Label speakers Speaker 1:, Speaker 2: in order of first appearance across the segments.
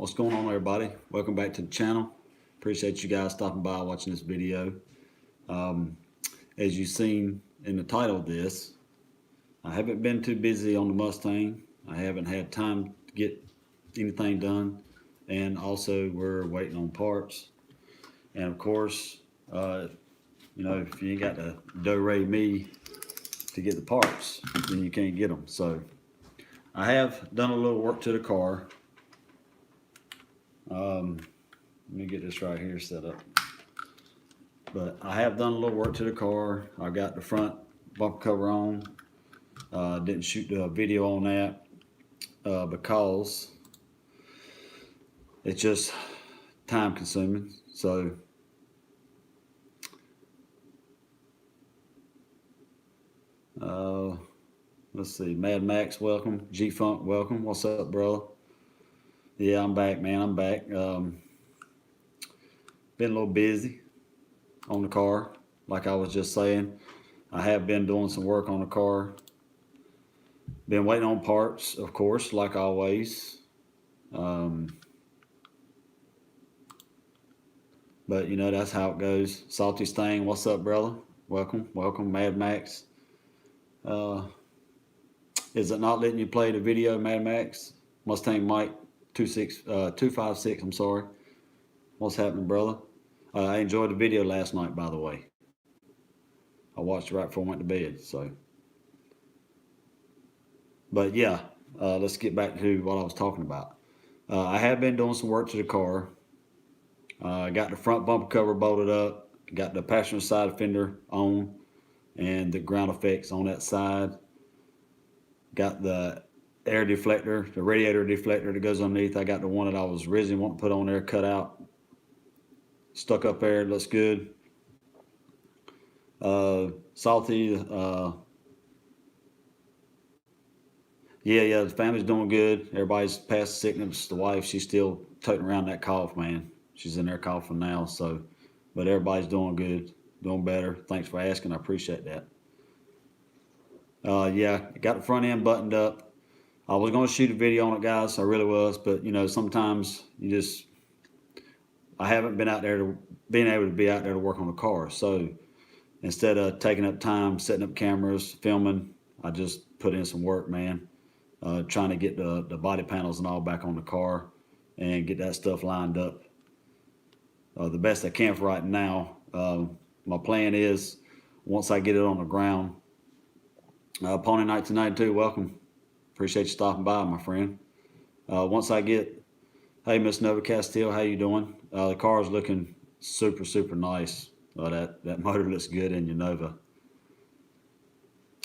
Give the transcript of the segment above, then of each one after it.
Speaker 1: What's going on, everybody? Welcome back to the channel. Appreciate you guys stopping by watching this video. As you've seen in the title of this, I haven't been too busy on the Mustang. I haven't had time to get anything done, and also we're waiting on parts. And of course, if you ain't got the do-re me to get the parts, then you can't get them. So I have done a little work to the car. Let me get this right here set up. But I have done a little work to the car. I got the front bumper cover on. Didn't shoot the video on that because it's just time consuming. So let's see. Mad Max, welcome. G Funk, welcome. What's up, brother? Yeah, I'm back, man. I'm back. Been a little busy on the car, like I was just saying. I have been doing some work on the car. Been waiting on parts, of course, like always. But that's how it goes. Salty Stain, what's up, brother? Welcome, welcome, Mad Max. Is it not letting you play the video, Mad Max? Mustang Mike 256, I'm sorry. What's happening, brother? I enjoyed the video last night, by the way. I watched it right before I went to bed, so. But yeah, let's get back to what I was talking about. I have been doing some work to the car. Got the front bumper cover bolted up, got the passenger side fender on, and the ground effects on that side. Got the air deflector, the radiator deflector that goes underneath. I got the one that I was originally wanting to put on there, cut out, stuck up there, looks good. Salty, yeah, the family's doing good. Everybody's past sickness. The wife, she's still toting around that cough, man. She's in there coughing now, so, but everybody's doing good, doing better. Thanks for asking. I appreciate that. Yeah, got the front end buttoned up. I was going to shoot a video on it, guys. I really was, but sometimes I haven't been able to be out there to work on the car. So instead of taking up time, setting up cameras, filming, I just put in some work, man. Trying to get the body panels and all back on the car and get that stuff lined up the best I can for right now. My plan is, once I get it on the ground, Pony 1992, welcome. Appreciate you stopping by, my friend. Once I get, hey, Miss Nova Castile, how you doing? The car is looking super, super nice. That motor looks good in your Nova.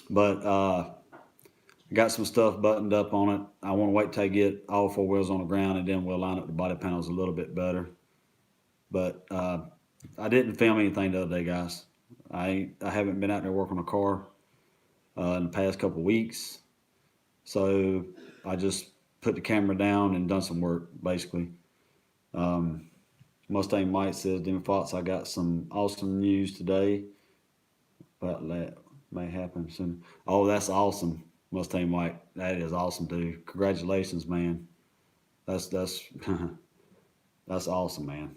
Speaker 1: But I got some stuff buttoned up on it. I want to wait till I get all four wheels on the ground, and then we'll line up the body panels a little bit better. But I didn't film anything the other day, guys. I haven't been out there working on a car in the past couple weeks. So I just put the camera down and done some work, basically. Mustang Mike says, Demon Fox, I got some awesome news today. But that may happen soon. Oh, that's awesome, Mustang Mike. That is awesome, dude. Congratulations, man. That's that's awesome, man.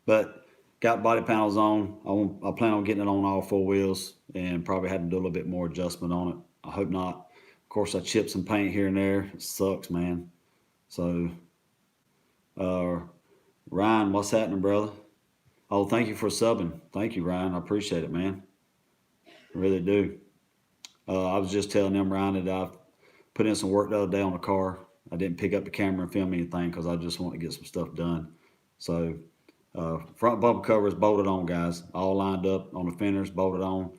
Speaker 1: But got body panels on. I plan on getting it on all four wheels and probably having to do a little bit more adjustment on it. I hope not. Of course, I chipped some paint here and there. It sucks, man. So, Ryan, what's happening, brother? Oh, thank you for subbing. Thank you, Ryan. I appreciate it, man. I really do. I was just telling them, Ryan, that I put in some work the other day on the car. I didn't pick up the camera and film anything because I just want to get some stuff done. So, front bumper cover is bolted on, guys. All lined up on the fenders, bolted on.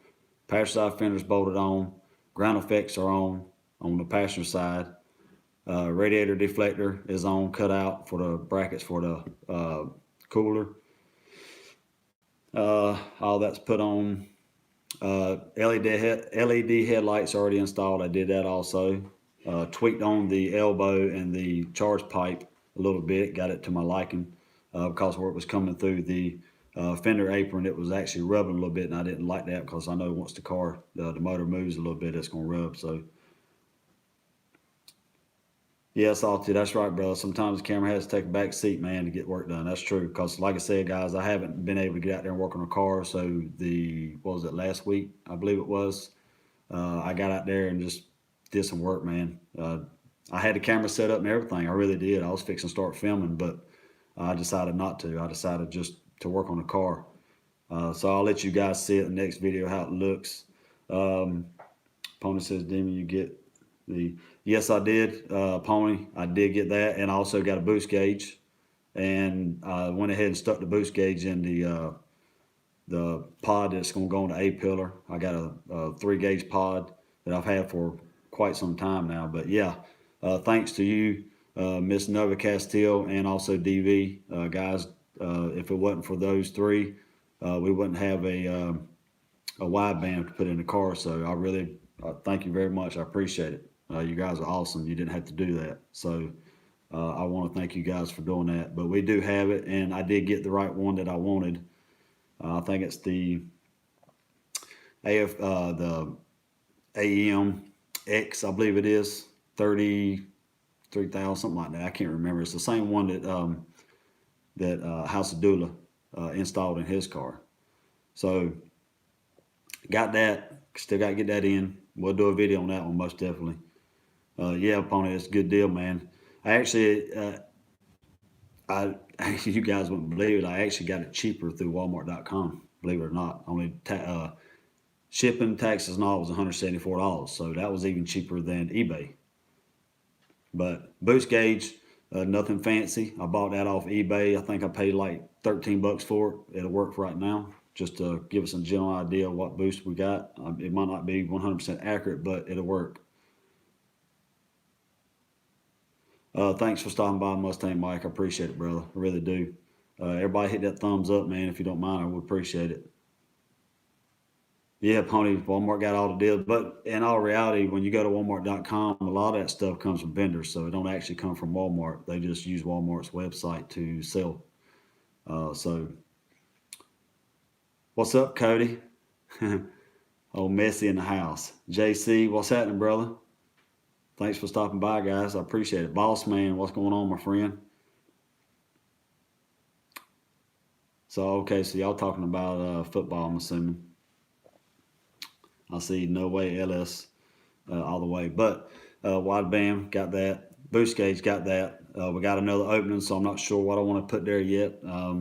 Speaker 1: Passenger side fenders bolted on. Ground effects are on the passenger side. Radiator deflector is on, cut out for the brackets for the cooler. All that's put on. LED headlights already installed. I did that also. Tweaked on the elbow and the charge pipe a little bit. Got it to my liking because where it was coming through the fender apron, it was actually rubbing a little bit, and I didn't like that because I know once the motor moves a little bit, it's going to rub. So Yeah, Salty, that's right, brother. Sometimes the camera has to take a back seat, man, to get work done. That's true. Because, like I said, guys, I haven't been able to get out there and work on a car. So what was it, last week? I believe it was. I got out there and just did some work, man. I had the camera set up and everything. I really did. I was fixing to start filming, but I decided not to. I decided just to work on the car. So I'll let you guys see it in the next video how it looks. Um, Pony says, Demi, you get the. Yes, I did, Pony. I did get that, and I also got a boost gauge. And I went ahead and stuck the boost gauge in the pod that's going to go on the A pillar. I got a 3 gauge pod that I've had for quite some time now. But yeah, thanks to you, Miss Nova Castile, and also DV, guys. If it wasn't for those three, we wouldn't have a wideband to put in the car. So I really thank you very much. I appreciate it. You guys are awesome. You didn't have to do that. So I want to thank you guys for doing that. But we do have it, and I did get the right one that I wanted. I think it's the the AEM X, I believe it is 33,000, something like that. I can't remember. It's the same one that House of Dula installed in his car. So got that. Still got to get that in. We'll do a video on that one most definitely. Yeah, Pony, it's a good deal, man. I actually, I you guys wouldn't believe it. I actually got it cheaper through Walmart.com. Believe it or not, only shipping, taxes, and all was $174. So that was even cheaper than eBay. But boost gauge, nothing fancy. I bought that off eBay. I think I paid like 13 bucks for it. It'll work for right now. Just to give us a general idea of what boost we got. It might not be 100% accurate, but it'll work. Thanks for stopping by, Mustang Mike. I appreciate it, brother. I really do. Everybody hit that thumbs up, man. If you don't mind, I would appreciate it. Yeah, Pony, Walmart got all the deals. But in all reality, when you go to Walmart.com, a lot of that stuff comes from vendors. So it don't actually come from Walmart. They just use Walmart's website to sell. So what's up, Cody? Oh, Messy in the house. JC, what's happening, brother? Thanks for stopping by, guys. I appreciate it. Boss man, what's going on, my friend? So, okay, so y'all talking about football, I'm assuming. I see no way LS all the way. But wideband, got that. Boost gauge, got that. We got another opening, so I'm not sure what I want to put there yet. I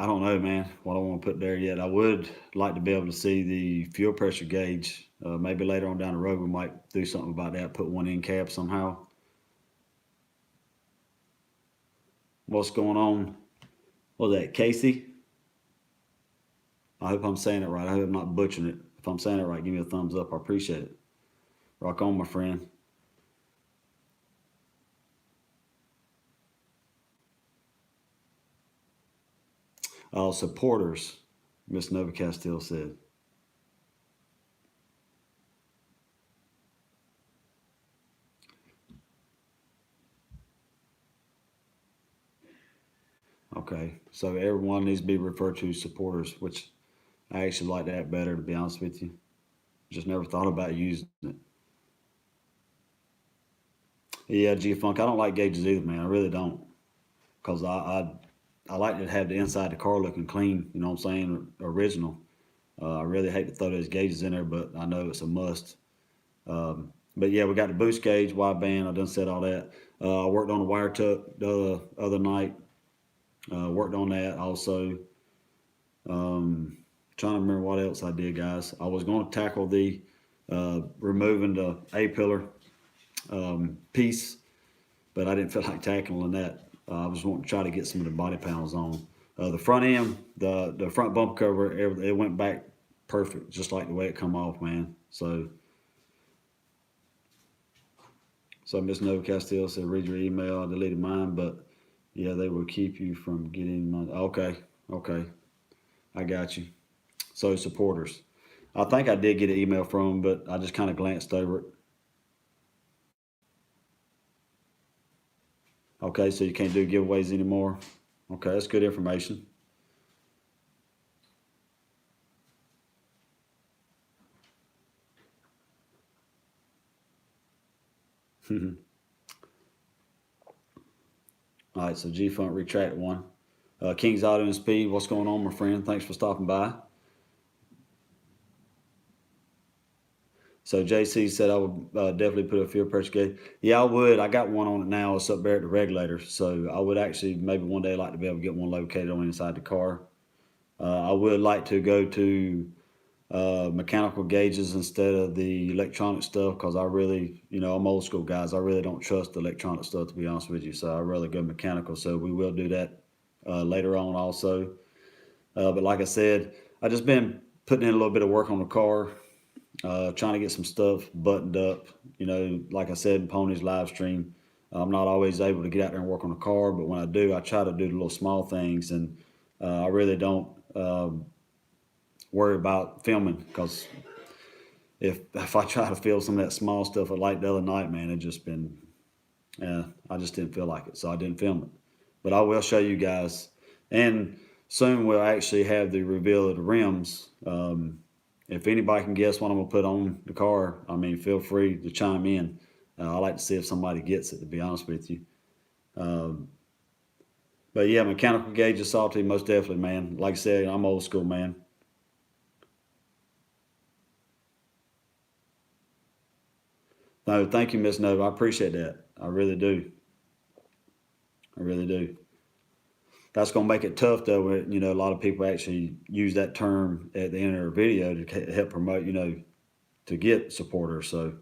Speaker 1: don't know, man, what I want to put there yet. I would like to be able to see the fuel pressure gauge. Maybe later on down the road we might do something about that, put one in cab somehow. What's going on? What was that, Casey? I hope I'm saying it right. I hope I'm not butchering it. If I'm saying it right, give me a thumbs up. I appreciate it. Rock on, my friend. Supporters, Miss Nova Castile said. Okay, so everyone needs to be referred to as supporters, which I actually like that better, to be honest with you. Just never thought about using it. Yeah, G Funk, I don't like gauges either, man. I really don't, because I like to have the inside of the car looking clean. You know what I'm saying? Original. I really hate to throw those gauges in there, but I know it's a must. But yeah, we got the boost gauge, wideband. I done said all that. I worked on the wire tuck the other night. Worked on that also. Trying to remember what else I did, guys. I was going to tackle the removing the A pillar piece, but I didn't feel like tackling that. I was wanting to try to get some of the body panels on. The front end, the front bump cover, it went back perfect, just like the way it come off, man. So Miss Nova Castile said, read your email. I deleted mine, but yeah, they will keep you from getting money. Okay, okay, I got you. So supporters, I think I did get an email from them, but I just kind of glanced over it. Okay, so you can't do giveaways anymore. Okay, that's good information. All right, so G Funk retract one. King's Auto and Speed, what's going on, my friend? Thanks for stopping by. So JC said I would definitely put a fuel pressure gauge. Yeah, I would. I got one on it now. It's up there at the regulator. So I would actually maybe one day like to be able to get one located on inside the car. I would like to go to mechanical gauges instead of the electronic stuff because I really, I'm old school guys. I really don't trust the electronic stuff to be honest with you. So I'd rather go mechanical. So we will do that later on also. But like I said, I just been putting in a little bit of work on the car. Trying to get some stuff buttoned up. Like I said in Pony's live stream, I'm not always able to get out there and work on the car, but when I do, I try to do the little small things, and I really don't worry about filming because if I try to film some of that small stuff, like the other night, man, I just didn't feel like it, so I didn't film it. But I will show you guys, and soon we'll actually have the reveal of the rims. If anybody can guess what I'm gonna put on the car, I mean, feel free to chime in. I like to see if somebody gets it, to be honest with you. Um, but yeah, mechanical gauge is salty, most definitely, man. Like I said, I'm old school, man. No, thank you, Miss Nova. I appreciate that. I really do. I really do. That's gonna make it tough, though. A lot of people actually use that term at the end of their video to help promote, to get supporters. So.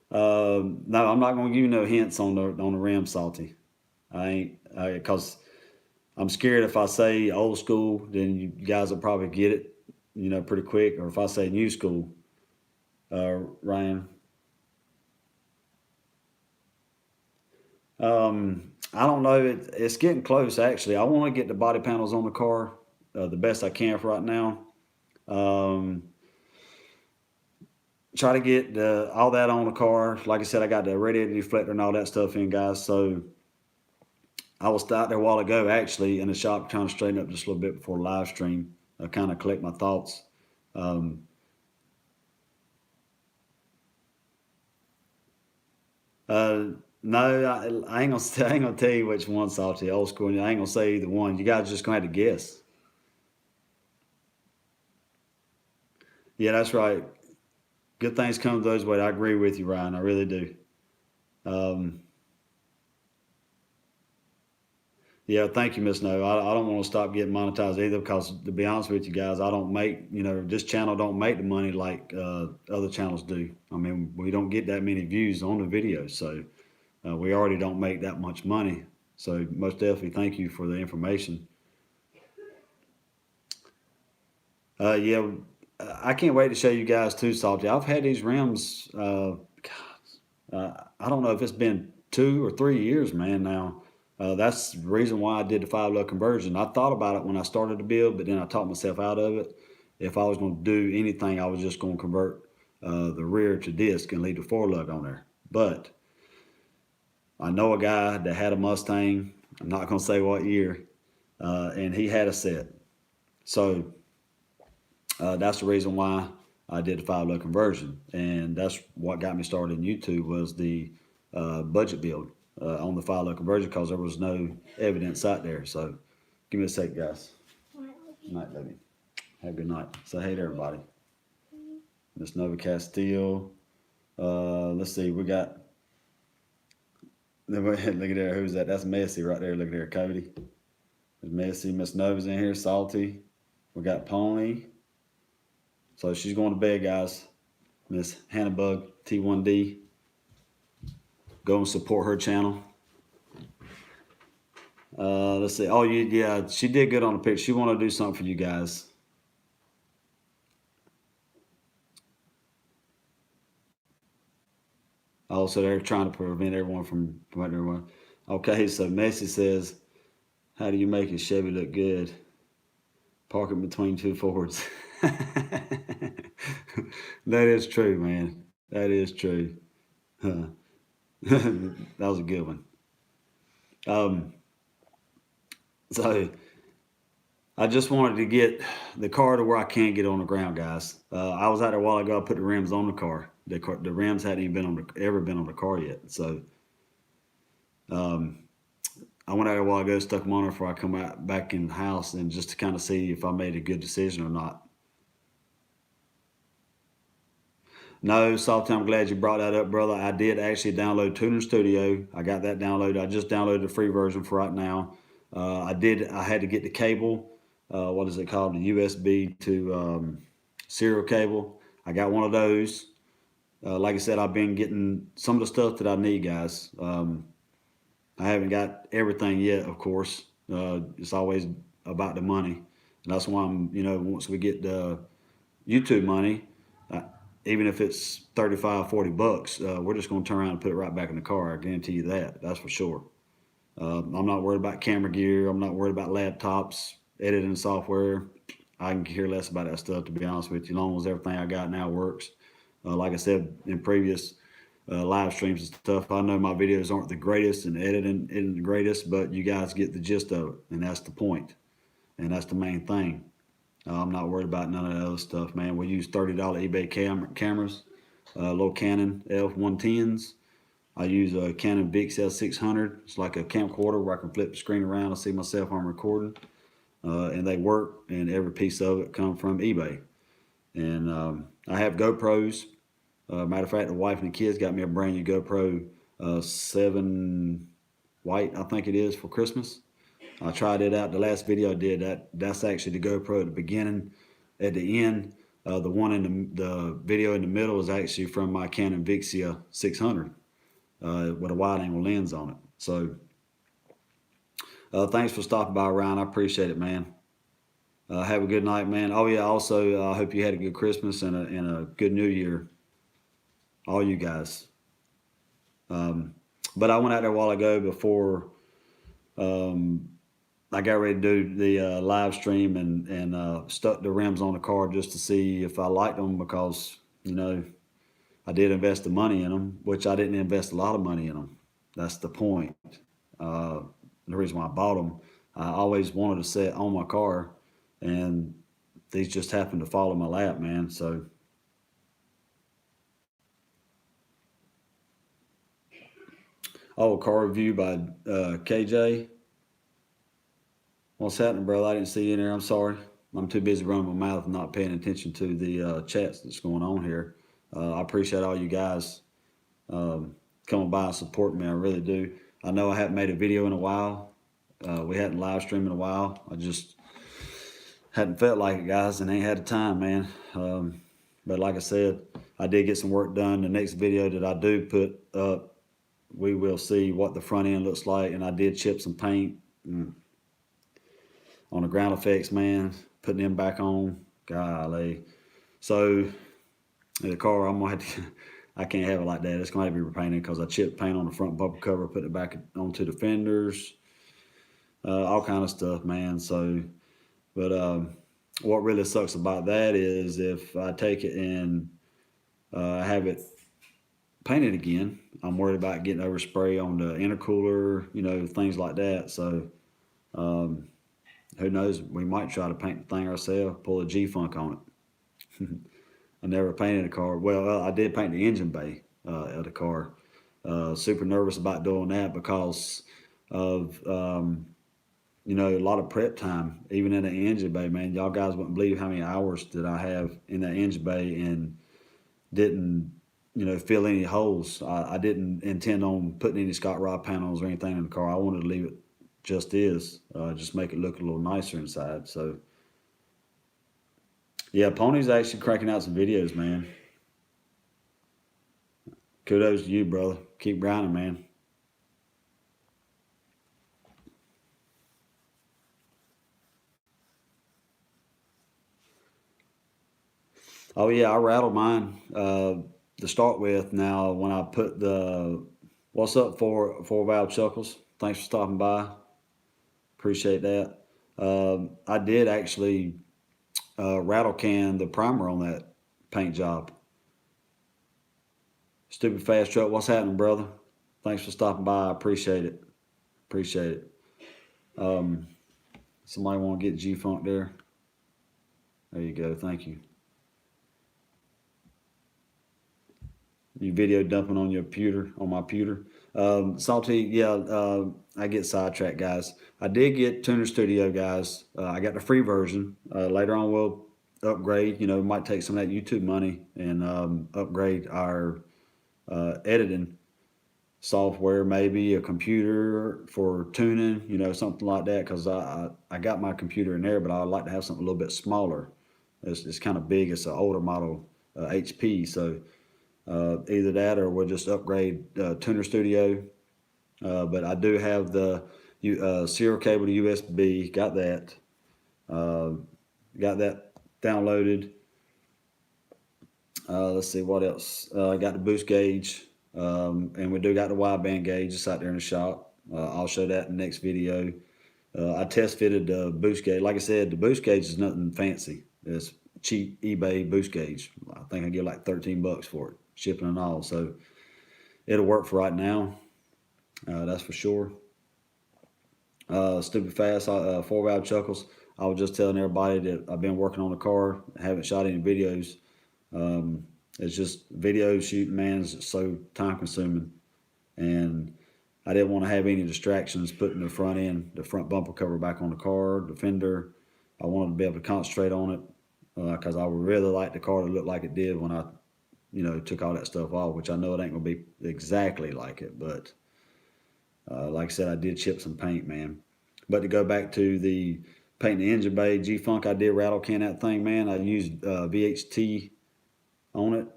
Speaker 1: No, I'm not gonna give you no hints on the rim, salty. I ain't because I'm scared if I say old school, then you guys will probably get it, pretty quick. Or if I say new school, Ryan. I don't know. It's getting close actually. I want to get the body panels on the car the best I can for right now. Um, Try to get all that on the car. Like I said, I got the radiator deflector and all that stuff in, guys. So I was out there a while ago, actually, in the shop trying to straighten up just a little bit before the live stream, kind of collect my thoughts. Um, uh, no, I ain't gonna I ain't gonna tell you which one, salty, old school. I ain't gonna say either one. You guys just gonna have to guess. Yeah, that's right. Good things come to those ways. I agree with you, Ryan. I really do. Um, Yeah, thank you, Miss No. I don't want to stop getting monetized either because, to be honest with you guys, I don't make, this channel don't make the money like other channels do. I mean, we don't get that many views on the videos, so we already don't make that much money. So most definitely thank you for the information. Yeah, I can't wait to show you guys too, Salty. I've had these rims, I don't know if it's been 2 or 3 years, man, now. That's the reason why I did the 5-low conversion. I thought about it when I started the build, but then I talked myself out of it. If I was going to do anything, I was just going to convert the rear to disc and leave the 4-lug on there. But I know a guy that had a Mustang. I'm not going to say what year, and he had a set. So that's the reason why I did the 5-low conversion, and that's what got me started in YouTube was the budget build on the 5-low conversion because there was no evidence out there. So give me a sec, guys. Good night, baby. Have a good night. Say hey to everybody. Miss Nova Castile. Let's see. We got. Look at there. Who's that? That's Messi right there. Look at there, Cody. There's Messi. Miss Nova's in here. Salty. We got Pony. So she's going to bed, guys. Miss Hannahbug T1D. Go and support her channel. Let's see. Oh, yeah, she did good on the picture. She wanted to do something for you guys. Also, they're trying to prevent everyone from promoting everyone. Okay, so Messi says, how do you make a Chevy look good? Park it between two Fords. That is true, man. That is true. Huh. That was a good one. Um, so I just wanted to get the car to where I can't get on the ground, guys. I was out there a while ago. I put the rims on the car. The rims hadn't even been on ever been on the car yet. So um, I went out there a while ago, stuck them on there before I come out back in the house, and just to kind of see if I made a good decision or not. No, Salty, I'm glad you brought that up, brother. I did actually download Tuner Studio. I got that downloaded. I just downloaded the free version for right now. I had to get the cable. What is it called? The USB to serial cable. I got one of those. Like I said, I've been getting some of the stuff that I need, guys. I haven't got everything yet, of course. It's always about the money. And that's why once we get the YouTube money, uh, even if it's 35, 40 bucks, we're just going to turn around and put it right back in the car. I guarantee you that. That's for sure. I'm not worried about camera gear. I'm not worried about laptops, editing software. I can care less about that stuff, to be honest with you, as long as everything I got now works. Like I said in previous live streams and stuff, I know my videos aren't the greatest and editing isn't the greatest, but you guys get the gist of it, and that's the point, and that's the main thing. I'm not worried about none of that other stuff, man. We use $30 eBay cameras, little Canon F110s. I use a Canon VXL 600. It's like a camcorder where I can flip the screen around and see myself on recording. And they work, and every piece of it come from eBay. And I have GoPros. Matter of fact, the wife and the kids got me a brand new GoPro 7 white, I think it is, for Christmas. I tried it out. The last video I did, that's actually the GoPro at the beginning. At the end, the one in the video in the middle is actually from my Canon VXL 600 with a wide angle lens on it. So thanks for stopping by, Ryan. I appreciate it, man. Have a good night, man. Oh yeah, also I hope you had a good Christmas and a good New Year, all you guys. But I went out there a while ago before um, I got ready to do the live stream and stuck the rims on the car just to see if I liked them, because I did invest the money in them, which I didn't invest a lot of money in them. That's the point. Uh, the reason why I bought them, I always wanted to set on my car, and these just happened to fall in my lap, man. So, oh, a car review by KJ. What's happening, brother? I didn't see you in there. I'm sorry. I'm too busy running my mouth and not paying attention to the chats that's going on here. I appreciate all you guys coming by and supporting me. I really do. I know I haven't made a video in a while. We hadn't live streamed in a while. I just hadn't felt like it, guys, and ain't had the time, man. But like I said, I did get some work done. The next video that I do put up, we will see what the front end looks like. And I did chip some paint on the ground effects, man. Putting them back on. Golly. So the car, I'm gonna have to. I can't have it like that. It's gonna have to be repainted because I chipped paint on the front bumper cover, put it back onto the fenders, all kind of stuff, man. So, but what really sucks about that is if I take it and have it painted again, I'm worried about getting overspray on the intercooler, things like that. So, who knows? We might try to paint the thing ourselves, pull a G-Funk on it. I never painted a car. Well, I did paint the engine bay of the car. Super nervous about doing that because of a lot of prep time, even in the engine bay, man. Y'all guys wouldn't believe how many hours that I have in that engine bay and didn't, fill any holes. I didn't intend on putting any Scott Rod panels or anything in the car. I wanted to leave it just just make it look a little nicer inside. So, yeah, Pony's actually cranking out some videos, man. Kudos to you, brother. Keep grinding, man. Oh yeah, I rattled mine to start with. Now, when I put the what's up for four valve chuckles? Thanks for stopping by. Appreciate that. I did actually rattle can the primer on that paint job. Stupid fast truck. What's happening, brother? Thanks for stopping by. I appreciate it. Appreciate it. Somebody want to get G-Funk there? There you go. Thank you. You video dumping on your pewter, on my pewter. Salty, yeah, I get sidetracked, guys. I did get Tuner Studio, guys. I got the free version. Later on, we'll upgrade. You know, might take some of that YouTube money and upgrade our editing software, maybe a computer for tuning, you know, something like that. Because I got my computer in there, but I'd like to have something a little bit smaller. It's kind of big. It's an older model HP, so either that or we'll just upgrade Tuner Studio. But I do have the serial cable to USB. Got that. Uh, got that downloaded. Let's see what else. I got the boost gauge, and we do got the wideband gauge just out there in the shop. I'll show that in the next video. I test fitted the boost gauge. Like I said, the boost gauge is nothing fancy. It's cheap eBay boost gauge. I think I get like $13 for it, shipping and all. So it'll work for right now. That's for sure. Stupid fast 4-valve chuckles. I was just telling everybody that I've been working on the car. Haven't shot any videos. It's just video shooting, man, is so time consuming, and I didn't want to have any distractions putting the front end, the front bumper cover back on the car, the fender. I wanted to be able to concentrate on it because I would really like the car to look like it did when I, you know, took all that stuff off. Which I know it ain't gonna be exactly like it, but like I said, I did chip some paint, man. But to go back to the painting the engine bay, G-Funk, I did rattle can that thing, man. I used VHT on it.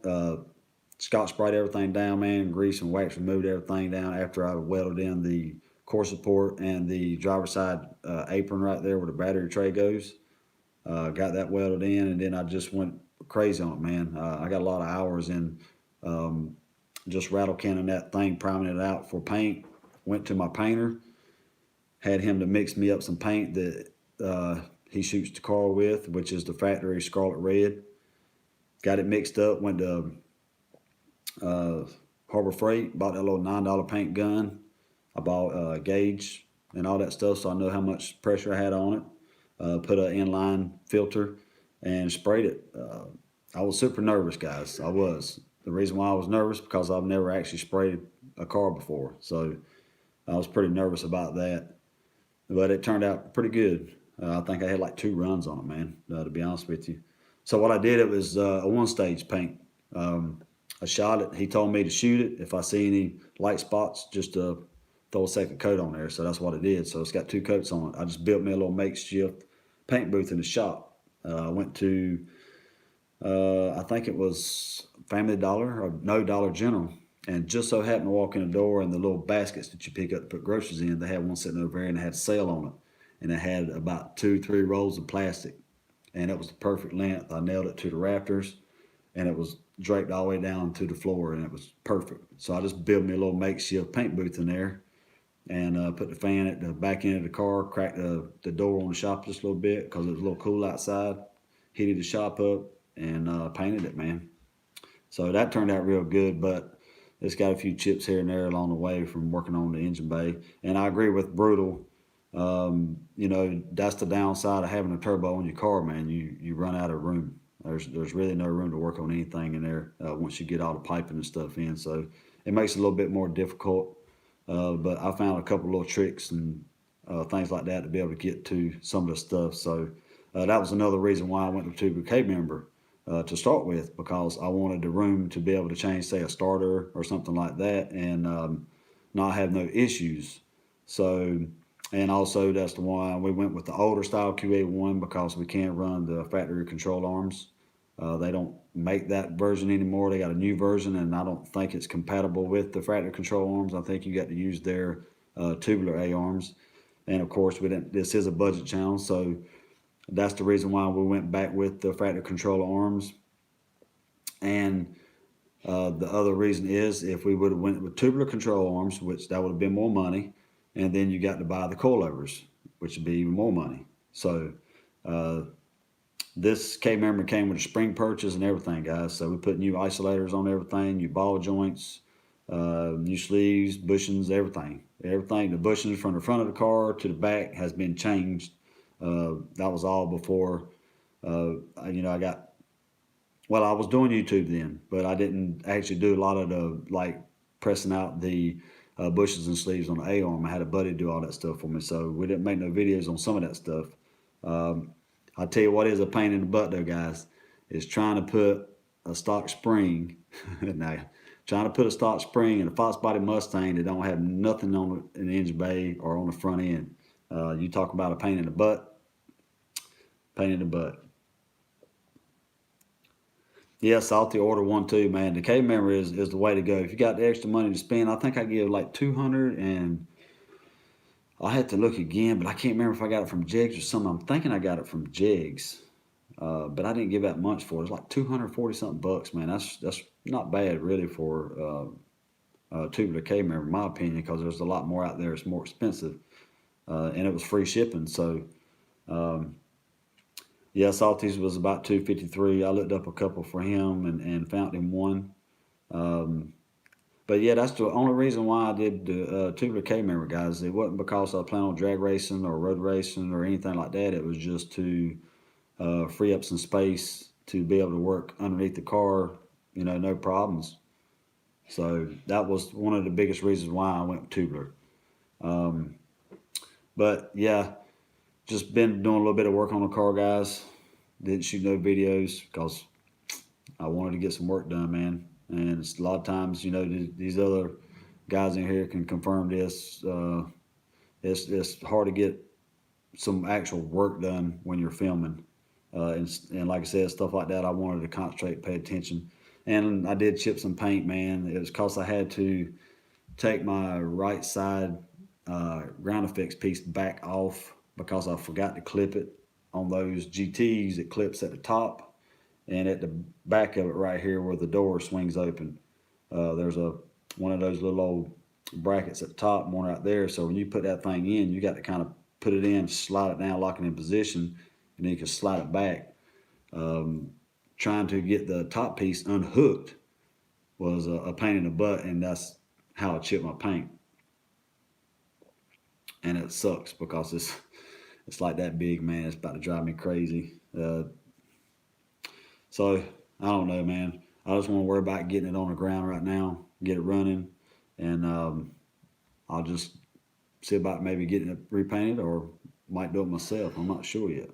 Speaker 1: Scotch sprayed everything down, man. Grease and wax removed everything down after I welded in the core support and the driver's side apron right there where the battery tray goes. Got that welded in, and then I just went crazy on it, man. I got a lot of hours in just rattle canning that thing, priming it out for paint. Went to my painter, had him to mix me up some paint that he shoots the car with, which is the factory Scarlet Red. Got it mixed up, went to Harbor Freight, bought that little $9 paint gun. I bought a gauge and all that stuff so I know how much pressure I had on it. Put an inline filter and sprayed it. I was super nervous, guys. I was. The reason why I was nervous because I've never actually sprayed a car before. So I was pretty nervous about that. But it turned out pretty good. I think I had like 2 runs on it, man, to be honest with you. So what I did, it was a 1-stage paint. I shot it. He told me to shoot it. If I see any light spots, just throw a second coat on there. So that's what I did. So it's got 2 coats on it. I just built me a little makeshift paint booth in the shop. I went to, I think it was Family Dollar or no Dollar General. And just so happened to walk in the door, and the little baskets that you pick up to put groceries in, they had one sitting over there and it had a sale on it. And it had about 2-3 rolls of plastic. And it was the perfect length. I nailed it to the rafters, and it was draped all the way down to the floor, and it was perfect. So I just built me a little makeshift paint booth in there, and put the fan at the back end of the car, cracked the door on the shop just a little bit because it was a little cool outside, heated the shop up, and painted it, man. So that turned out real good, but it's got a few chips here and there along the way from working on the engine bay. And I agree with Brutal. You know, that's the downside of having a turbo on your car, man. You run out of room. There's really no room to work on anything in there once you get all the piping and stuff in. So it makes it a little bit more difficult. But I found a couple little tricks and things like that to be able to get to some of the stuff. So that was another reason why I went to Tubular K member to start with, because I wanted the room to be able to change, say, a starter or something like that, and not have no issues. So, and also that's the one we went with the older style QA1 because we can't run the factory control arms. They don't make that version anymore. They got a new version, and I don't think it's compatible with the factory control arms. I think you got to use their tubular A arms. And of course, we didn't. This is a budget channel, so that's the reason why we went back with the factory control arms. And the other reason is if we would have went with tubular control arms, which that would have been more money, and then you got to buy the coilovers, which would be even more money. So this K-member came with a spring purchase and everything, guys. So we put new isolators on everything, new ball joints, new sleeves, bushings, everything. Everything, the bushings from the front of the car to the back has been changed. That was all before, I got, well, I was doing YouTube then, but I didn't actually do a lot of the, like, pressing out the bushes and sleeves on the A-arm. I had a buddy do all that stuff for me, so we didn't make no videos on some of that stuff. Um, I'll tell you what is a pain in the butt, though, guys, is trying to put a stock spring, now, trying to put a stock spring in a foxbody Mustang that don't have nothing on it in the engine bay or on the front end. You talk about a pain in the butt, pain in the butt. Yeah, salty order one too, man. The K member is the way to go. If you got the extra money to spend, I think I give like 200, and I'll have to look again, but I can't remember if I got it from Jigs or something. I'm thinking I got it from Jigs, but I didn't give that much for it. It's like 240 something bucks, man. That's not bad really for tubular K member, in my opinion, because there's a lot more out there. It's more expensive, and it was free shipping. So um, yeah, Salty's was about 253. I looked up a couple for him and found him one. Um, but yeah, that's the only reason why I did the tubular K member, guys. It wasn't because I planned on drag racing or road racing or anything like that. It was just to free up some space to be able to work underneath the car, no problems. So that was one of the biggest reasons why I went with tubular. Um, but yeah, just been doing a little bit of work on the car, guys. Didn't shoot no videos because I wanted to get some work done, man. And it's a lot of times, these other guys in here can confirm this. It's hard to get some actual work done when you're filming. And like I said, stuff like that, I wanted to concentrate, pay attention. And I did chip some paint, man. It was because I had to take my right side ground effects piece back off because I forgot to clip it on those GTs. It clips at the top, and at the back of it right here where the door swings open, there's one of those little old brackets at the top and one right there. So when you put that thing in, you got to kind of put it in, slide it down, lock it in position, and then you can slide it back. Trying to get the top piece unhooked was a pain in the butt, and that's how I chip my paint. And it sucks because it's like that big, man. It's about to drive me crazy. So I don't know, man. I just want to worry about getting it on the ground right now, get it running, and I'll just see about maybe getting it repainted or might do it myself. I'm not sure yet.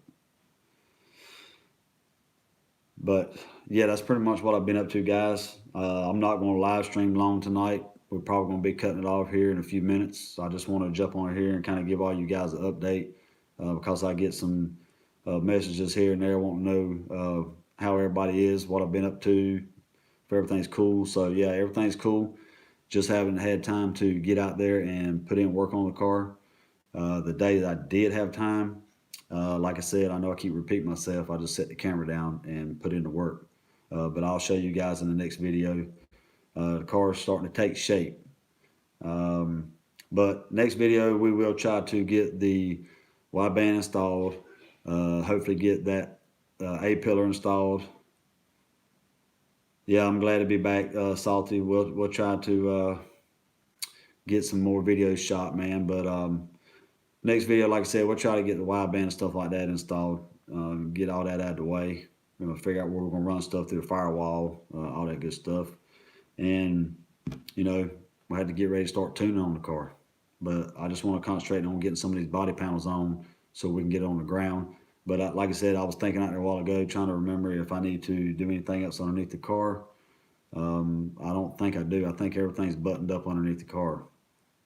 Speaker 1: But yeah, that's pretty much what I've been up to, guys. I'm not going to live stream long tonight. We're probably going to be cutting it off here in a few minutes. So I just want to jump on here and kind of give all you guys an update because I get some messages here and there wanting to know how everybody is, what I've been up to, if everything's cool. So yeah, everything's cool. Just haven't had time to get out there and put in work on the car. The day that I did have time, like I said, I know I keep repeating myself. I just set the camera down and put in the work. But I'll show you guys in the next video. The car is starting to take shape. But next video, we will try to get the wideband installed. Hopefully get that A-pillar installed. Yeah, I'm glad to be back, Salty. We'll try to get some more videos shot, man. But next video, like I said, we'll try to get the wideband and stuff like that installed. Get all that out of the way. We're gonna figure out where we're gonna run stuff through the firewall, all that good stuff. And we had to get ready to start tuning on the car. But I just want to concentrate on getting some of these body panels on so we can get on the ground. But like I said, I was thinking out there a while ago, trying to remember if I need to do anything else underneath the car. I don't think I do. I think everything's buttoned up underneath the car.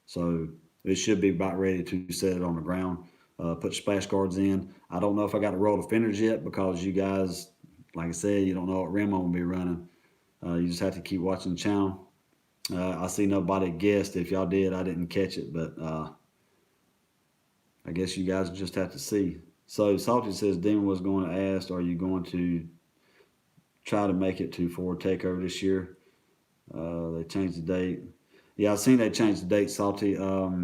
Speaker 1: So it should be about ready to set it on the ground. Put splash guards in. I don't know if I got to roll the fenders yet because you guys, like I said, you don't know what rim I'm going to be running. You just have to keep watching the channel. I see nobody guessed. If y'all did, I didn't catch it, but I guess you guys just have to see. So Salty says, Demon was going to ask, are you going to try to make it to Ford Takeover this year? They changed the date. Yeah, I've seen they changed the date, Salty. I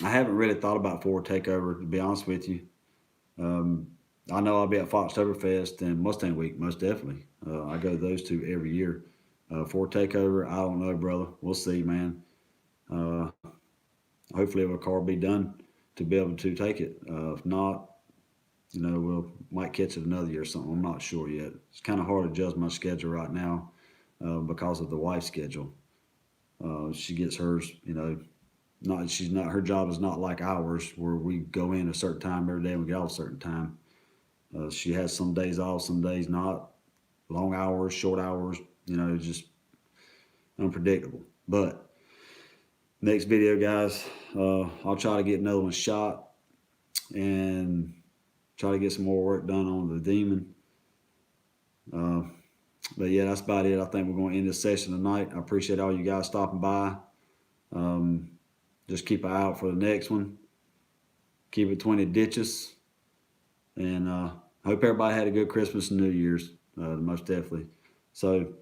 Speaker 1: haven't really thought about Ford Takeover, to be honest with you. I know I'll be at Foxtoberfest and Mustang Week, most definitely. I go to those two every year. Ford Takeover, I don't know, brother. We'll see, man. Hopefully the car will be done to be able to take it. If not, You know, we'll might catch it another year or something. I'm not sure yet. It's kind of hard to adjust my schedule right now because of the wife's schedule. She gets hers, you know, not she's not her job is not like ours where we go in a certain time every day and we get out a certain time. She has some days off, some days not. Long hours, short hours, you know, just unpredictable. But next video, guys, I'll try to get another one shot and try to get some more work done on the Demon. Uh, but yeah, that's about it. I think we're going to end this session tonight. I appreciate all you guys stopping by. Um, just keep an eye out for the next one. Keep it 20 ditches. And hope everybody had a good Christmas and New Year's, most definitely. So,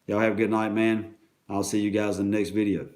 Speaker 1: y'all have a good night, man. I'll see you guys in the next video.